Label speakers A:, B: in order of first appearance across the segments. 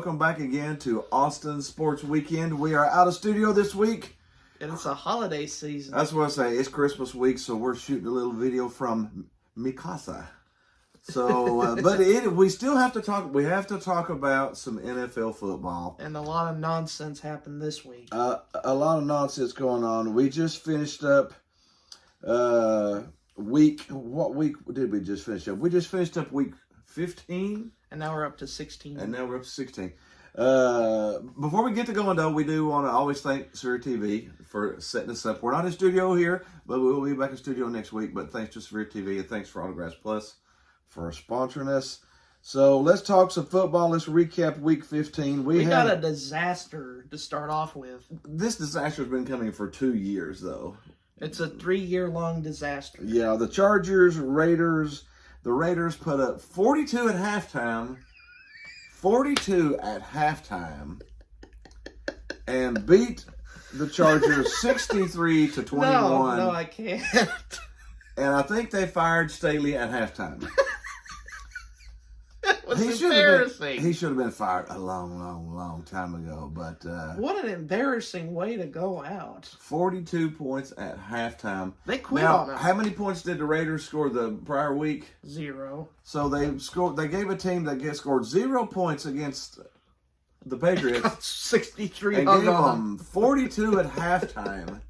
A: welcome back again to Austin Sports Weekend. We are out of studio this week.
B: And it's a holiday season.
A: That's what I say. It's Christmas week, so we're shooting a little video from Mikasa. So, we still have to talk. We have to talk about some NFL football.
B: And a lot of nonsense happened this week.
A: A lot of nonsense going on. We just finished up week. What week did we just finish up? We just finished up week 15.
B: And now we're up to 16.
A: And now we're up to 16. Before we get to going, though, we do want to always thank Severe TV for setting us up. We're not in studio here, but we will be back in studio next week. But thanks to Severe TV and thanks for Autographs Plus for sponsoring us. So let's talk some football. Let's recap week 15.
B: We got a disaster to start off with.
A: This disaster has been coming for 2 years, though.
B: It's a 3-year-long disaster.
A: Yeah, the Chargers, Raiders. The Raiders put up 42 at halftime. 42 at halftime. And beat the Chargers 63 to 21.
B: No, I can't.
A: And I think they fired Staley at halftime.
B: That was embarrassing.
A: He should have been fired a long time ago. But
B: what an embarrassing way to go out.
A: 42 points at halftime.
B: They quit
A: now,
B: on him.
A: how many points did the Raiders score the prior week?
B: 0.
A: So they scored. They gave a team that scored 0 points against the Patriots
B: 63
A: and
B: hung
A: gave
B: on.
A: them 42 at halftime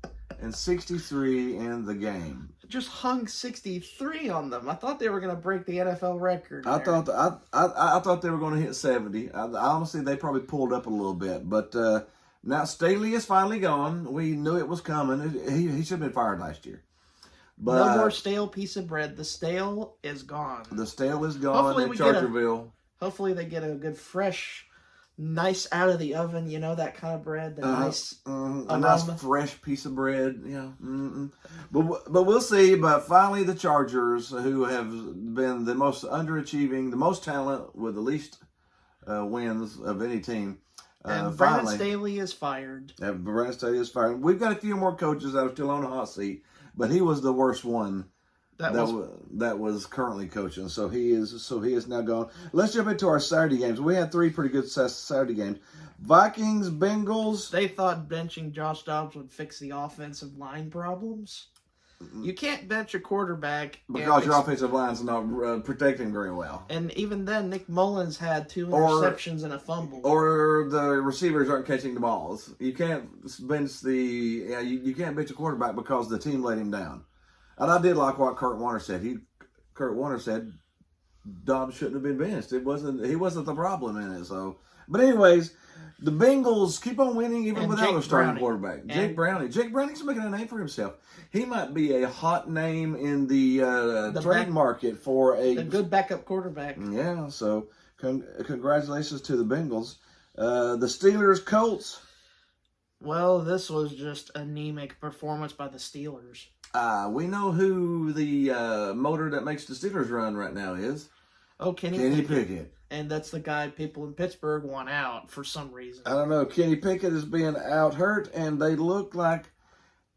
A: and 63 in the game.
B: Just hung 63 on them. I thought they were going to break the NFL record.
A: I thought they were going to hit 70. Honestly, they probably pulled up a little bit. But now Staley is finally gone. We knew it was coming. He should have been fired last year. But
B: no more stale piece of bread. The stale is gone.
A: The stale is gone in Chargerville.
B: Hopefully they get a good fresh, nice out of the oven. You know, that kind of bread. The nice
A: fresh piece of bread. Yeah. But we'll see. But finally the Chargers, who have been the most underachieving, the most talent with the least wins of any team.
B: And Brandon Staley is fired.
A: Brandon Staley is fired. We've got a few more coaches that are still on the hot seat. But he was the worst one that was currently coaching. So he is now gone. Let's jump into our Saturday games. We had 3 pretty good Saturday games. Vikings, Bengals.
B: They thought benching Josh Dobbs would fix the offensive line problems. You can't bench a quarterback
A: because your offensive line's not protecting very well.
B: And even then, Nick Mullins had 2 interceptions and a fumble.
A: Or the receivers aren't catching the balls. You can't bench you can't bench a quarterback because the team let him down. And I did like what Kurt Warner said. Kurt Warner said Dobbs shouldn't have been benched. He wasn't the problem in it. So, but anyways, the Bengals keep on winning even without a starting quarterback. Jake Browning. Jake Browning's making a name for himself. He might be a hot name in the trade market for a
B: good backup quarterback.
A: Yeah, so congratulations to the Bengals. The Steelers, Colts.
B: Well, this was just anemic performance by the Steelers.
A: We know who the motor that makes the Steelers run right now is.
B: Oh, Kenny Pickett. And that's the guy people in Pittsburgh want out for some reason.
A: I don't know. Kenny Pickett is being out hurt, and they look like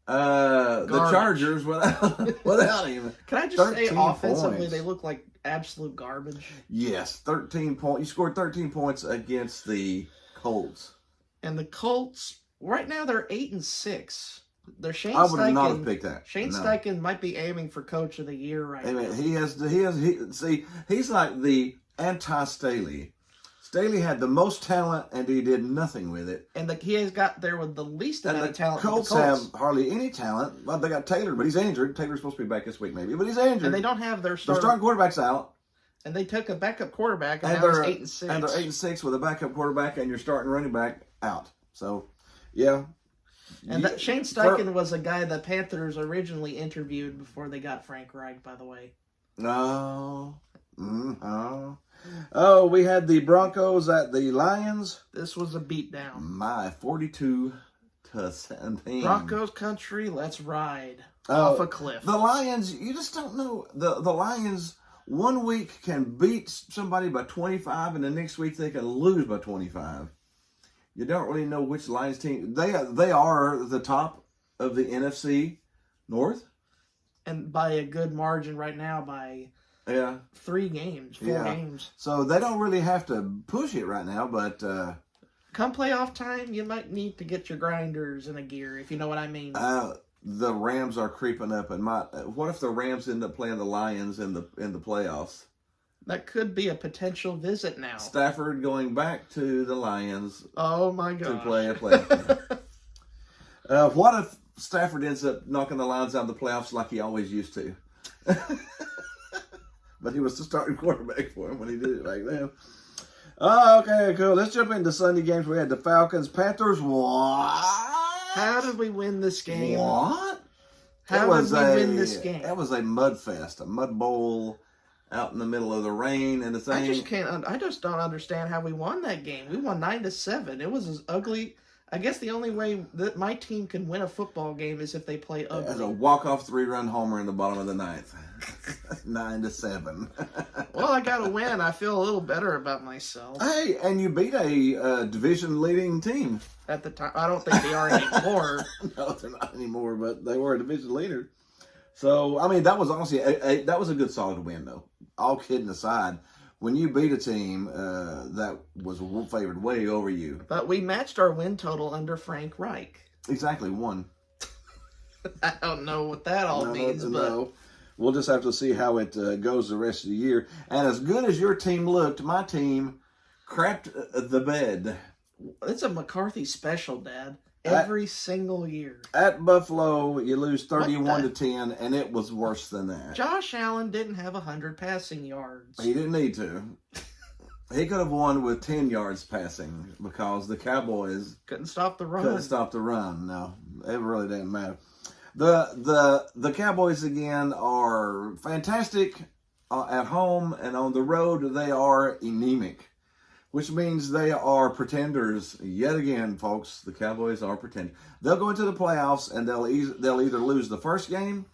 A: the Chargers without him.
B: Can I just say, offensively, they look like absolute garbage?
A: Yes, 13 points. You scored 13 points against the Colts.
B: And the Colts, right now, they're 8-6.
A: I would not have picked that.
B: Shane Steichen might be aiming for Coach of the Year right now. He's
A: like the anti-Staley. Staley had the most talent, and he did nothing with it.
B: And he has got there with the least amount of talent.
A: The Colts have hardly any talent. Well, they got Taylor, but he's injured. Taylor's supposed to be back this week, maybe, but he's injured.
B: And they don't have their
A: starting quarterback's out.
B: And they took a backup quarterback, and now he's 8-6.
A: And they're 8-6 with a backup quarterback, and your starting running back out. So, yeah.
B: And Shane Steichen was a guy the Panthers originally interviewed before they got Frank Reich, by the way.
A: No. Oh, we had the Broncos at the Lions.
B: This was a beatdown.
A: 42-17.
B: Broncos country, let's ride off a cliff.
A: The Lions, you just don't know. The Lions, 1 week can beat somebody by 25, and the next week they can lose by 25. You don't really know which Lions team. They are the top of the NFC North.
B: And by a good margin right now, by
A: Yeah.
B: 3 games, 4
A: Yeah.
B: games.
A: So they don't really have to push it right now, but
B: Come playoff time, you might need to get your grinders in a gear, if you know what I mean.
A: the Rams are creeping up, and what if the Rams end up playing the Lions in the playoffs?
B: That could be a potential visit now.
A: Stafford going back to the Lions
B: Oh my god.
A: to play a playoff game. What if Stafford ends up knocking the Lions out of the playoffs like he always used to? But he was the starting quarterback for him when he did it back then. Oh, okay, cool. Let's jump into Sunday games. We had the Falcons, Panthers. What?
B: How did we win this game?
A: What?
B: How did we win this game?
A: That was a mud fest, a mud bowl out in the middle of the rain and the thing.
B: I just don't understand how we won that game. We won 9-7. It was as ugly. I guess the only way that my team can win a football game is if they play ugly.
A: As a walk-off 3-run homer in the bottom of the ninth. 9-7.
B: Well, I got to win. I feel a little better about myself.
A: Hey, and you beat a division-leading team.
B: At the time, I don't think they are anymore.
A: No, they're not anymore, but they were a division leader. So, I mean, that was honestly that was a good, solid win, though. All kidding aside, when you beat a team that was favored way over you.
B: But we matched our win total under Frank Reich.
A: Exactly, one.
B: I don't know what that all means, but
A: no. We'll just have to see how it goes the rest of the year. And as good as your team looked, my team crapped the bed.
B: It's a McCarthy special, Dad. Every single year.
A: At Buffalo, you lose 31-10, and it was worse than that.
B: Josh Allen didn't have 100 passing yards.
A: He didn't need to. He could have won with 10 yards passing because the Cowboys
B: couldn't stop the run.
A: Couldn't stop the run. No, it really didn't matter. The Cowboys again are fantastic at home, and on the road they are anemic, which means they are pretenders yet again, folks. The Cowboys are pretenders. They'll go into the playoffs and they'll either lose the first game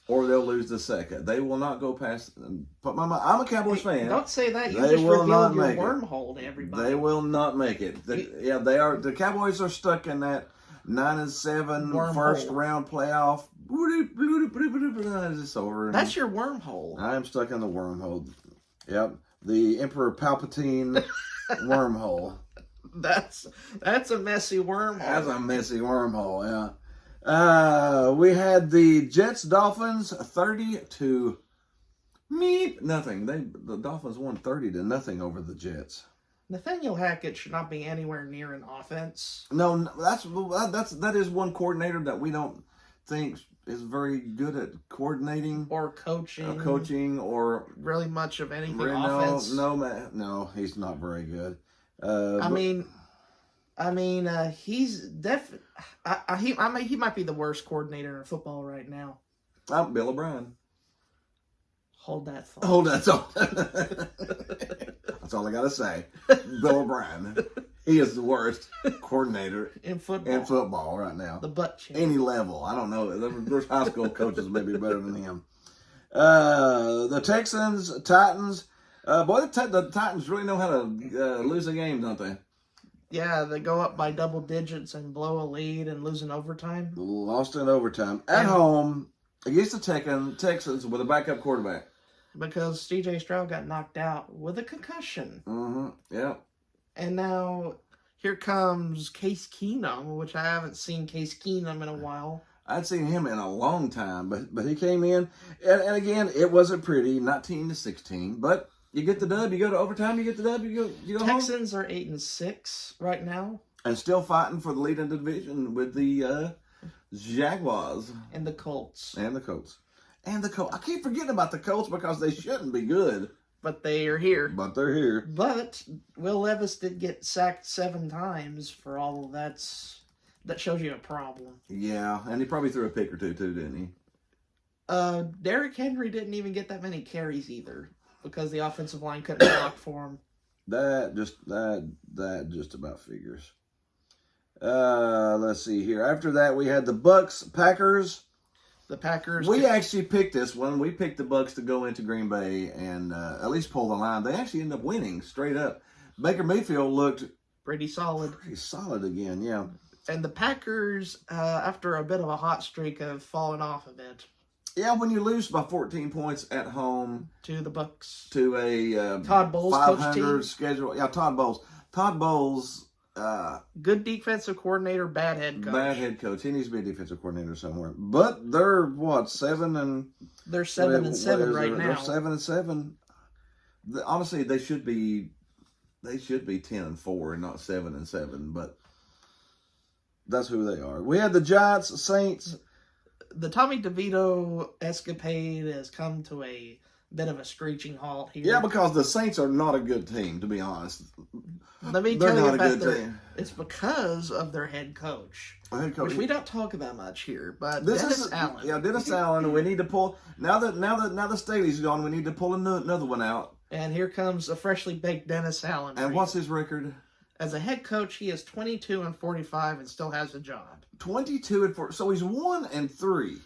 A: or they'll lose the second. They will not go past. I'm a Cowboys fan.
B: Don't say that. You
A: they
B: just
A: will not
B: revealed your
A: make
B: wormhole to everybody.
A: They will not make it. They are. The Cowboys are stuck in that 9-7 first round playoff. It's over.
B: That's your wormhole.
A: I am stuck in the wormhole. Yep, the Emperor Palpatine wormhole.
B: That's a messy wormhole.
A: That's a messy wormhole. Yeah. We had the Jets Dolphins 30-0. Nothing. The Dolphins won 30-0 over the Jets.
B: Nathaniel Hackett should not be anywhere near an offense.
A: No, that is one coordinator that we don't think is very good at coordinating
B: or coaching
A: or
B: really much of anything offense.
A: No, he's not very good.
B: He's he might be the worst coordinator in football right now.
A: Bill O'Brien.
B: Hold that thought.
A: Hold that thought. That's all I gotta say. Bill O'Brien. He is the worst coordinator
B: in football
A: right now.
B: The butt chin.
A: Any level. I don't know. There's high school coaches maybe better than him. The Texans, Titans. The Titans really know how to lose a game, don't they?
B: Yeah, they go up by double digits and blow a lead and lose in overtime.
A: Lost in overtime. At home against the Texans with a backup quarterback.
B: Because C.J. Stroud got knocked out with a concussion.
A: Mm-hmm. Yeah.
B: And now here comes Case Keenum, which I haven't seen Case Keenum in a while.
A: I'd seen him in a long time, but he came in, and again, it wasn't pretty, 19-16, but you get the dub, you go to overtime, you get the dub, you go
B: Texans
A: home.
B: are 8-6 right now.
A: And still fighting for the lead in the division with the Jaguars.
B: And the Colts.
A: And the Colts. I keep forgetting about the Colts because they shouldn't be good.
B: But they are here.
A: But they're here.
B: But Will Levis did get sacked 7 times for all of that. That shows you a problem.
A: Yeah, and he probably threw a pick or two too, didn't he?
B: Derrick Henry didn't even get that many carries either because the offensive line couldn't block for him.
A: That just about figures. Let's see here. After that, we had the Bucks, Packers.
B: The Packers.
A: We actually picked this one. We picked the Bucks to go into Green Bay and at least pull the line. They actually ended up winning straight up. Baker Mayfield looked
B: pretty solid.
A: Pretty solid again, yeah.
B: And the Packers, after a bit of a hot streak, have fallen off a bit.
A: Yeah, when you lose by 14 points at home
B: to the Bucks.
A: to a
B: Todd Bowles
A: 500
B: coach team.
A: schedule. Yeah, Todd Bowles. Todd Bowles.
B: Good defensive coordinator, bad head coach.
A: Bad head coach. He needs to be a defensive coordinator somewhere. But they're what, 7 and
B: they're 7-7 right now.
A: They're 7-7. Honestly, they should be 10-4 and not 7-7. But that's who they are. We had the Giants, Saints.
B: The Tommy DeVito escapade has come to a bit of a screeching halt here.
A: Yeah, because the Saints are not a good team, to be honest.
B: Let me
A: They're
B: tell you
A: not a
B: about
A: good team.
B: it's because of their head coach.
A: Head coach.
B: Which we don't talk about much here, but
A: This
B: Dennis
A: is
B: Allen.
A: Yeah, Dennis Allen. We need to pull now that Staley's gone. We need to pull another one out.
B: And here comes a freshly baked Dennis Allen.
A: And what's his record?
B: As a head coach, he is 22-45 and still has a job.
A: 22-4. So he's 1-3.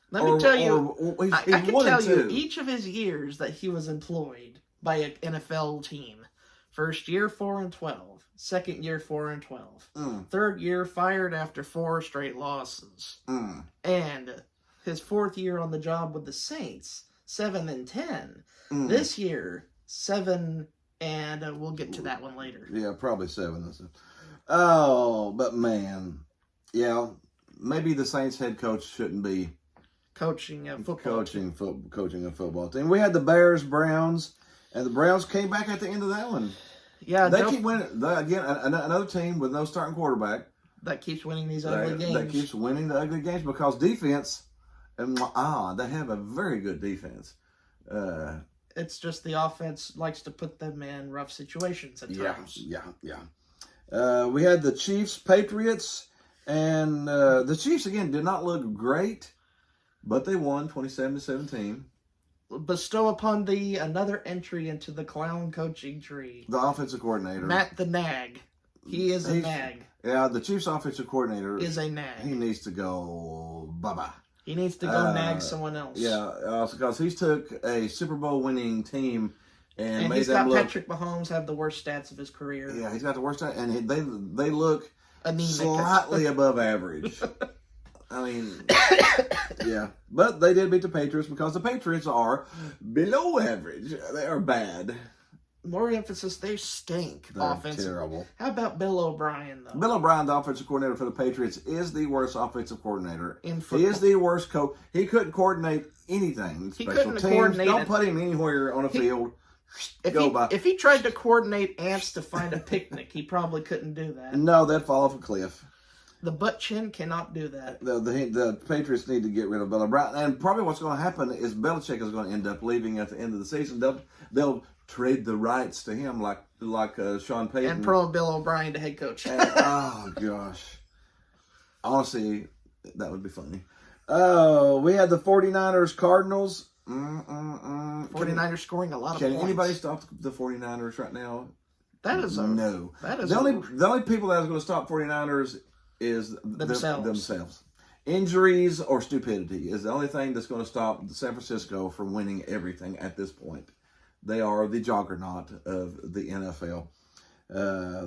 B: Let me tell you,
A: he's
B: I can
A: one
B: tell
A: and
B: you
A: two.
B: each of his years that he was employed by an NFL team. First year, 4-12. Second year, 4-12. Third year, fired after 4 straight losses. And his fourth year on the job with the Saints, 7-10. This year, 7, and we'll get to that one later.
A: Yeah, probably 7. Oh, but man, yeah, maybe the Saints head coach shouldn't be
B: coaching a football
A: coaching a football team. We had the Bears, Browns, and the Browns came back at the end of that one.
B: Yeah,
A: they keep winning. Again, another team with no starting quarterback
B: that keeps winning these ugly games.
A: That keeps winning the ugly games because defense, they have a very good defense.
B: It's just the offense likes to put them in rough situations at times.
A: Yeah. We had the Chiefs, Patriots, and the Chiefs again did not look great, but they won 27-17.
B: Bestow upon thee another entry into the clown coaching tree.
A: The offensive coordinator,
B: Matt the Nag. He is a nag.
A: Yeah, the Chiefs offensive coordinator
B: is a nag.
A: He needs to go bye-bye.
B: He needs to go nag someone else.
A: Yeah, because he's took a Super Bowl winning team and made
B: he's
A: them
B: got
A: look.
B: Patrick Mahomes have the worst stats of his career.
A: Yeah, he's got the worst stats, and they look
B: anemic.
A: Slightly above average. I mean, yeah, but they did beat the Patriots because the Patriots are below average. They are bad.
B: More emphasis, they stink.
A: They're
B: offensively.
A: terrible.
B: How about Bill O'Brien, though?
A: Bill O'Brien, the offensive coordinator for the Patriots, is the worst offensive coordinator.
B: In football.
A: He is the worst coach. He couldn't coordinate anything.
B: He
A: Special
B: couldn't
A: teams.
B: coordinate
A: Don't
B: it.
A: put him anywhere on a field.
B: If he tried to coordinate ants to find a picnic, he probably couldn't do that.
A: No, they'd fall off a cliff.
B: The butt chin cannot do that.
A: The Patriots need to get rid of Bill O'Brien. And probably what's going to happen is Belichick is going to end up leaving at the end of the season. They'll trade the rights to him like Sean Payton.
B: And promote Bill O'Brien to head coach.
A: Oh, gosh. Honestly, that would be funny. Oh, we had the 49ers, Cardinals.
B: 49ers scoring a lot of points.
A: Can anybody stop the 49ers right now?
B: That is
A: no.
B: That is
A: the only people that is going to stop 49ers is themselves. Injuries or stupidity is the only thing that's going to stop San Francisco from winning everything at this point. They are the juggernaut of the NFL.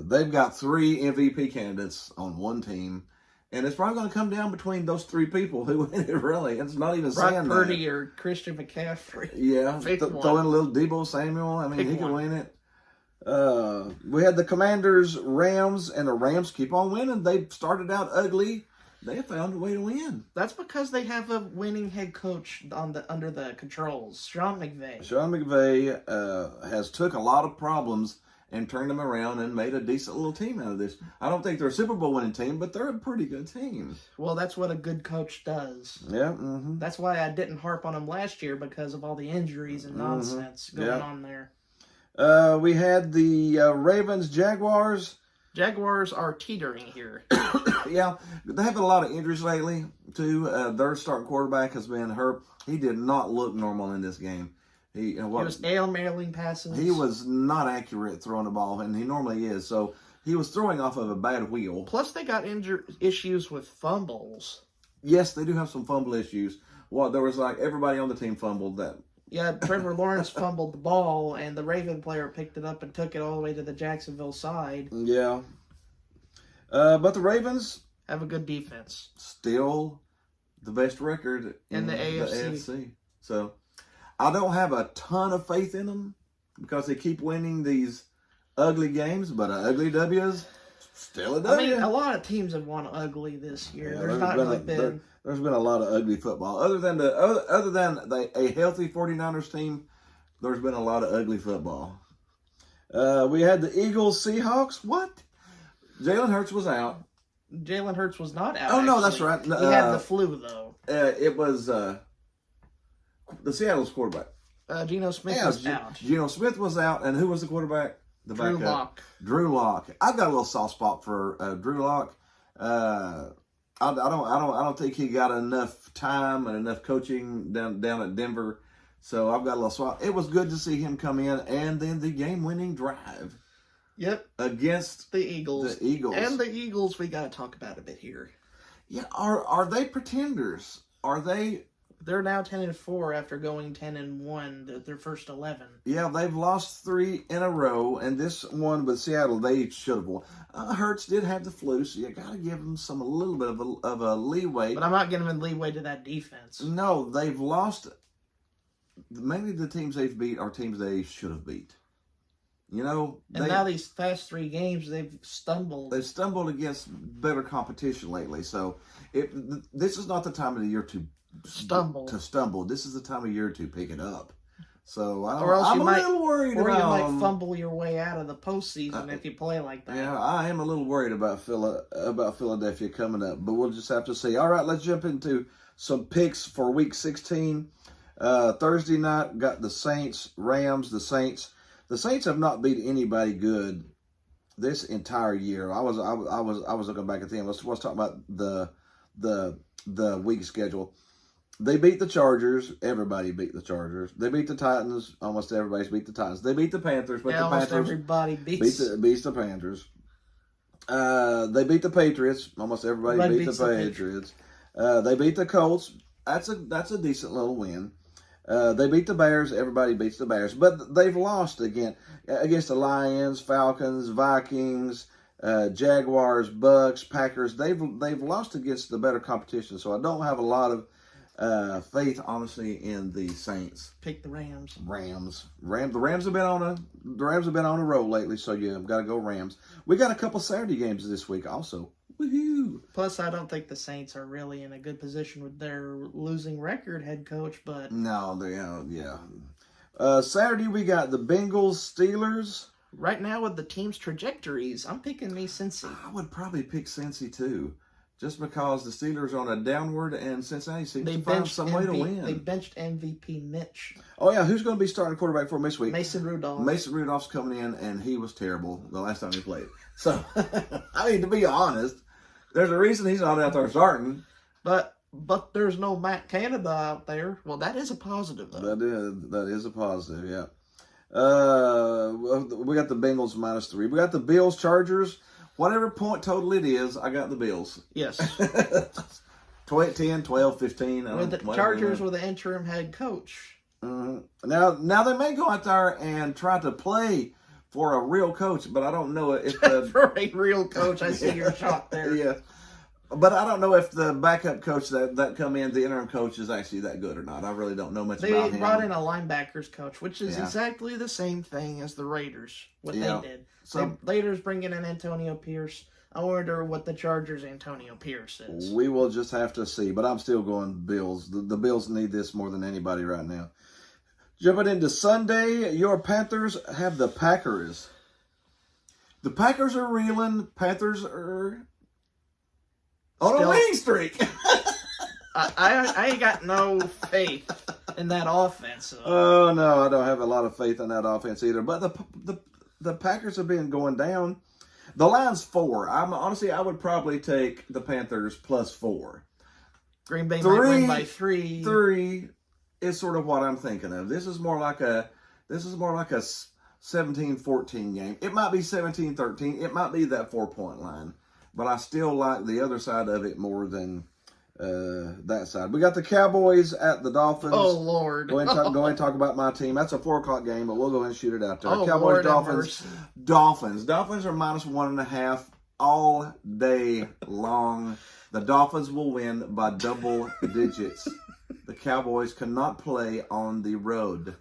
A: They've got 3 MVP candidates on one team, and it's probably going to come down between those 3 people who win it, really. It's not even saying that.
B: Brock Purdy or Christian McCaffrey.
A: Yeah, throw in a little Debo Samuel. I mean, he can win it. We had the Commanders, Rams, and the Rams keep on winning. They started out ugly. They found a way to win.
B: That's because they have a winning head coach under the controls, Sean McVay.
A: Sean McVay has took a lot of problems and turned them around and made a decent little team out of this. I don't think they're a Super Bowl winning team, but they're a pretty good team.
B: Well, that's what a good coach does.
A: Yeah. Mm-hmm.
B: That's why I didn't harp on them last year because of all the injuries and nonsense going on there.
A: We had the Ravens, Jaguars.
B: Jaguars are teetering here.
A: Yeah, they have had a lot of injuries lately, too. Their starting quarterback has been hurt. He did not look normal in this game. He was
B: air-mailing passes.
A: He was not accurate throwing the ball, and he normally is. So he was throwing off of a bad wheel.
B: Plus, they got issues with fumbles.
A: Yes, they do have some fumble issues. Well, there was everybody on the team fumbled that.
B: Yeah, Trevor Lawrence fumbled the ball, and the Raven player picked it up and took it all the way to the Jacksonville side.
A: Yeah. But the Ravens
B: have a good defense.
A: Still the best record
B: in the AFC.
A: So I don't have a ton of faith in them because they keep winning these ugly games, but an ugly W is still a W.
B: I mean, a lot of teams have won ugly this year.
A: Yeah,
B: there's not really been.
A: There's been a lot of ugly football. Other than a healthy 49ers team, there's been a lot of ugly football. We had the Eagles Seahawks. What? Jalen Hurts was out.
B: Jalen Hurts was not out.
A: Oh, no,
B: actually.
A: that's right.
B: He had the flu, though.
A: It was the Seattle's quarterback.
B: Geno Smith was out.
A: Geno Smith was out, and who was the quarterback? The
B: Drew
A: backup.
B: Lock.
A: Drew Lock. I've got a little soft spot for Drew Lock. I don't think he got enough time and enough coaching down at Denver. So I've got a little swap. It was good to see him come in, and then the game-winning drive.
B: Yep.
A: Against
B: the Eagles. And the Eagles, we got to talk about a bit here.
A: Yeah, are they pretenders? Are they?
B: They're now 10-4 after going 10-1 their first 11.
A: Yeah, they've lost 3 in a row, and this one with Seattle, they should have won. Hurts did have the flu, so you got to give them a little bit of a leeway.
B: But I'm not giving them leeway to that defense.
A: No, they've lost. Mainly the teams they've beat are teams they should have beat. You know,
B: and now these past 3 games, they've stumbled.
A: They've stumbled against better competition lately. So this is not the time of the year to
B: stumble.
A: This is the time of year to pick it up. So
B: I'm
A: a little worried about.
B: Or you might fumble your way out of the postseason if you play like that.
A: Yeah, I am a little worried about Philadelphia coming up, but we'll just have to see. All right, let's jump into some picks for Week 16. Thursday night got the Saints, Rams. The Saints have not beat anybody good this entire year. I was looking back at them. Let's talk about the week schedule. They beat the Chargers. Everybody beat the Chargers. They beat the Titans. Almost everybody's beat the Titans. They beat the Panthers, but the
B: almost
A: Panthers
B: everybody beats
A: the Panthers. They beat the Patriots. Almost everybody beat the Patriots. They beat the Colts. That's a decent little win. They beat the Bears. Everybody beats the Bears, but they've lost again against the Lions, Falcons, Vikings, Jaguars, Bucks, Packers. They've lost against the better competition. So I don't have a lot of faith, honestly, in the Saints.
B: Pick the Rams.
A: The Rams have been on a roll lately. So you got to go Rams. We got a couple Saturday games this week also. Woohoo!
B: Plus, I don't think the Saints are really in a good position with their losing record head coach, but...
A: No, Saturday, we got the Bengals, Steelers.
B: Right now, with the team's trajectories, I'm picking Cincy.
A: I would probably pick Cincy, too. Just because the Steelers are on a downward and Cincinnati seems to find some way to win.
B: They benched MVP Mitch.
A: Oh, yeah. Who's going to be starting quarterback for them this week?
B: Mason Rudolph.
A: Mason Rudolph's coming in, and he was terrible the last time he played. So, I mean, to be honest, there's a reason he's not out there starting.
B: But there's no Matt Canada out there. Well, that is a positive, though.
A: That is a positive, yeah. We got the Bengals -3. We got the Bills, Chargers. Whatever point total it is, I got the Bills.
B: Yes.
A: 10, 12, 15.
B: With the Chargers with an interim head coach.
A: Mm-hmm. Now they may go out there and try to play for a real coach, but I don't know if
B: for a real coach. I see your shot there.
A: Yeah. But I don't know if the backup coach that come in, the interim coach, is actually that good or not. I really don't know much about him.
B: They brought in a linebackers coach, which is exactly the same thing as the Raiders, what they did. So the Raiders bringing in Antonio Pierce. I wonder what the Chargers' Antonio Pierce is.
A: We will just have to see, but I'm still going Bills. The Bills need this more than anybody right now. Jumping into Sunday, your Panthers have the Packers. The Packers are reeling. Panthers are on a winning streak.
B: I ain't got no faith in that offense. So.
A: Oh, no, I don't have a lot of faith in that offense either. But the Packers have been going down. The line's 4. I would probably take the Panthers +4.
B: Green Bay might win by 3.
A: 3 is sort of what I'm thinking of. This is more like a 17-14 game. It might be 17-13. It might be that 4-point line. But I still like the other side of it more than that side. We got the Cowboys at the Dolphins.
B: Oh, Lord.
A: Go ahead and talk about my team. That's a 4 o'clock game, but we'll go ahead and shoot it out there.
B: Oh,
A: Cowboys,
B: Lord,
A: Dolphins. Dolphins are -1.5 all day long. The Dolphins will win by double digits. The Cowboys cannot play on the road.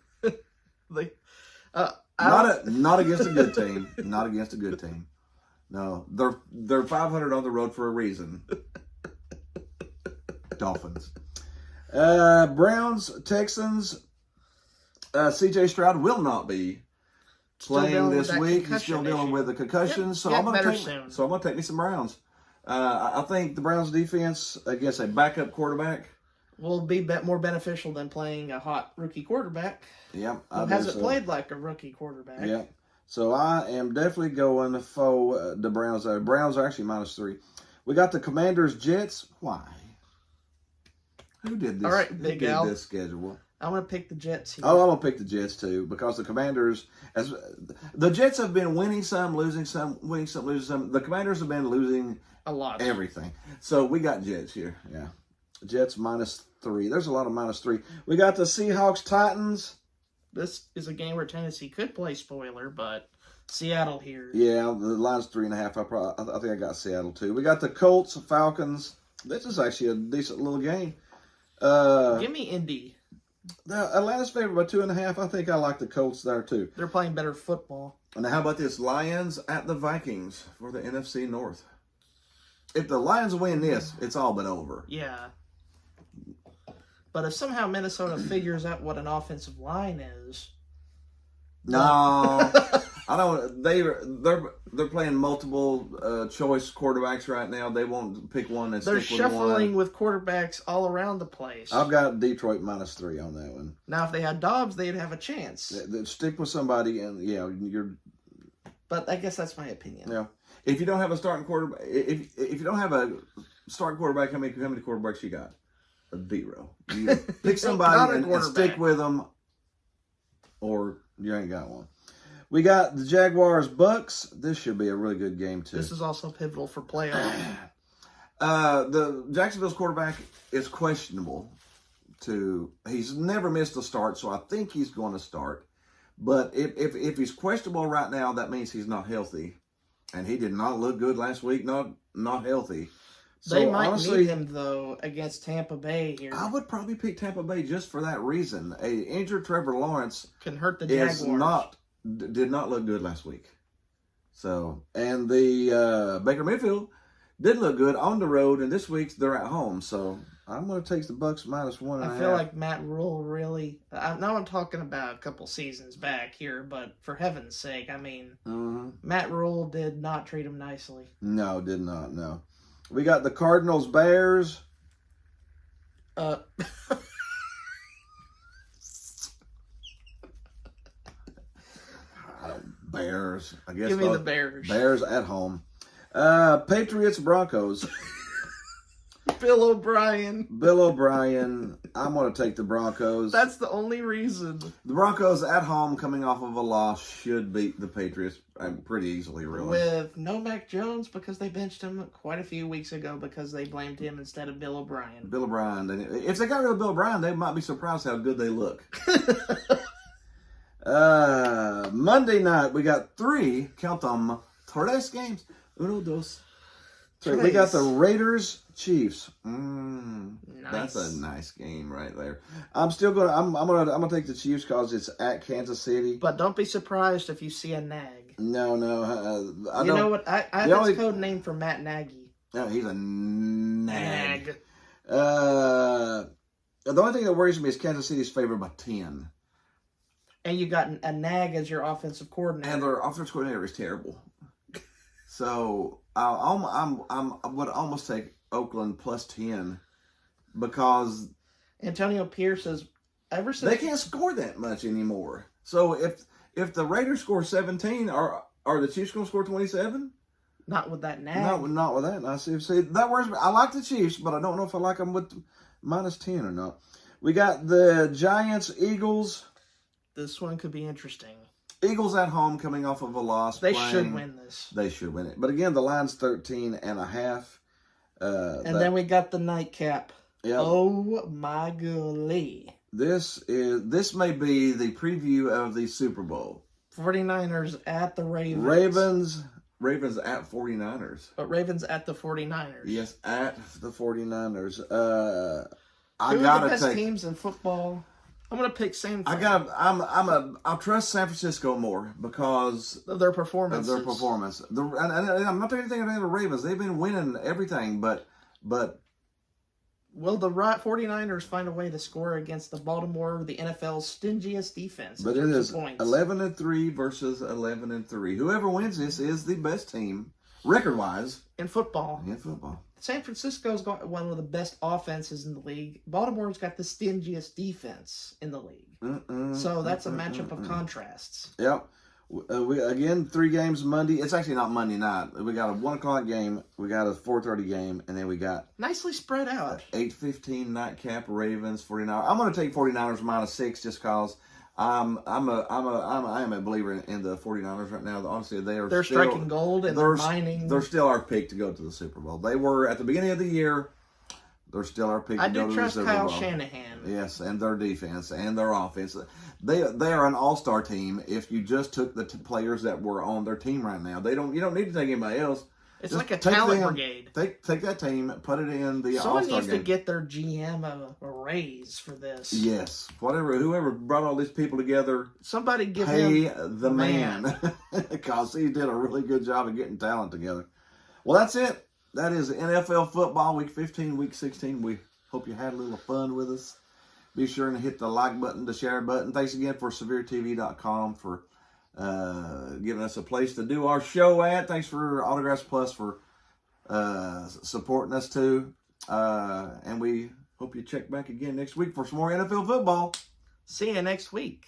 B: They,
A: Not against a good team. Not against a good team. No, they're 500 on the road for a reason. Dolphins. Browns, Texans. C.J. Stroud will not be playing this week. He's still dealing with the concussion, so I'm going to take me some Browns. I think the Browns defense against a backup quarterback
B: will be more beneficial than playing a hot rookie quarterback.
A: Yeah,
B: who hasn't played like a rookie quarterback.
A: Yeah, so I am definitely going for the Browns. Browns are actually -3. We got the Commanders, Jets. Why? Who did this?
B: All right, Big Al.
A: This schedule?
B: I'm going to pick the Jets here.
A: Oh, I'm going to pick the Jets too because the Commanders, as the Jets have been winning some, losing some, winning some, losing some. The Commanders have been losing
B: a lot,
A: everything. So we got Jets here. Yeah, Jets -3. There's a lot of -3. We got the Seahawks, Titans.
B: This is a game where Tennessee could play spoiler, but Seattle here.
A: Yeah, the line's 3.5. I think I got Seattle too. We got the Colts, Falcons. This is actually a decent little game.
B: Give me Indy.
A: Atlanta's favored by 2.5. I think I like the Colts there too.
B: They're playing better football.
A: And how about this? Lions at the Vikings for the NFC North. If the Lions win this, it's all but over.
B: Yeah. But if somehow Minnesota figures out what an offensive line is,
A: no, I don't. They're playing multiple choice quarterbacks right now. They won't pick one and
B: they're
A: stick with one.
B: shuffling with quarterbacks all around the place.
A: I've got Detroit -3 on that one.
B: Now, if they had Dobbs, they'd have a chance.
A: Stick with somebody, and you're.
B: But I guess that's my opinion.
A: Yeah, if you don't have a starting quarterback, if you don't have a starting quarterback, how many quarterbacks you got? 0. You pick somebody and stick with them, or you ain't got one. We got the Jaguars, Bucks. This should be a really good game too.
B: This is also pivotal for playoffs.
A: The Jacksonville's quarterback is questionable. He's never missed a start, so I think he's going to start. But if he's questionable right now, that means he's not healthy, and he did not look good last week. Not healthy. So
B: they might
A: honestly,
B: need him, though, against Tampa Bay here.
A: I would probably pick Tampa Bay just for that reason. A injured Trevor Lawrence
B: can hurt the Jaguars.
A: Did not look good last week. So, and the Baker Mayfield did look good on the road, and this week they're at home. So I'm going to take the Bucks -1.5.
B: I feel like Matt Rule really. Now I'm talking about a couple seasons back here, but for heaven's sake, I mean, Matt Rule did not treat him nicely.
A: No, did not. No. We got the Cardinals, Bears. Bears. I guess.
B: Give me the Bears.
A: Bears at home. Patriots, Broncos.
B: Bill O'Brien.
A: I'm going to take the Broncos.
B: That's the only reason.
A: The Broncos at home, coming off of a loss, should beat the Patriots pretty easily, really.
B: With no Mac Jones, because they benched him quite a few weeks ago because they blamed him instead of Bill O'Brien.
A: Bill O'Brien. If they got rid of Bill O'Brien, they might be surprised how good they look. Monday night, we got 3, count them, 3 games. 1, 2, 3. We got the Raiders, Chiefs.
B: Nice.
A: That's a nice game right there. I'm still gonna. I'm gonna take the Chiefs because it's at Kansas City.
B: But don't be surprised if you see a nag.
A: No.
B: You know what? That's code name for Matt Nagy.
A: No, he's a nag. The only thing that worries me is Kansas City's favored by 10.
B: And you got a nag as your offensive coordinator.
A: And their offensive coordinator is terrible. So I would almost take Oakland +10 because
B: Antonio Pierce is ever since
A: they can't score that much anymore. So if the Raiders score 17, are the Chiefs going to score 27?
B: Not with that nag.
A: Not with that. I see that worries me. I like the Chiefs, but I don't know if I like them with -10 or not. We got the Giants, Eagles.
B: This one could be interesting.
A: Eagles at home, coming off of a loss.
B: They should win this.
A: They should win it. But again, the line's 13.5.
B: Then we got the nightcap.
A: Yep.
B: Oh my golly.
A: This may be the preview of the Super Bowl.
B: 49ers at the Ravens.
A: Ravens at 49ers.
B: But Ravens at the 49ers.
A: Yes, at the 49ers. I
B: Two of the
A: gotta
B: best
A: take.
B: teams in football. I'm gonna pick San Fran.
A: I'll trust San Francisco more because
B: of their performance.
A: and I'm not taking anything about the Ravens. They've been winning everything, but
B: Will the 49ers find a way to score against the NFL's stingiest defense?
A: But it is 11-3 versus 11-3. Whoever wins this is the best team, record-wise,
B: in football.
A: in football.
B: San Francisco's got one of the best offenses in the league. Baltimore's got the stingiest defense in the league. So that's a matchup of contrasts.
A: Yep. We again 3 games Monday. It's actually not Monday night. We got a 1:00 game. We got a 4:30 game, and then we got
B: nicely spread out.
A: 8:15 nightcap Ravens 49ers. I'm going to take 49ers -6 just cause I am a believer in the 49ers right now. Honestly, they're still
B: striking gold and they're mining.
A: They're still our pick to go to the Super Bowl. They were at the beginning of the year. They're still our pick to go to the Super Bowl.
B: I do trust Kyle Shanahan.
A: Yes, and their defense and their offense. They are an all-star team. If you just took the players that were on their team right now, you don't need to take anybody else.
B: It's
A: Just
B: like a talent brigade.
A: Take that team, put it in the
B: Someone
A: all-star
B: needs
A: game.
B: to get their GM a raise for this.
A: Yes, whoever brought all these people together,
B: somebody give
A: pay
B: him
A: the man because he did a really good job of getting talent together. Well, that's it. That is NFL football week 15, week 16. We hope you had a little fun with us. Be sure to hit the like button, the share button. Thanks again for SevereTV.com for giving us a place to do our show at. Thanks for Autographs Plus for supporting us too. And we hope you check back again next week for some more NFL football.
B: See you next week.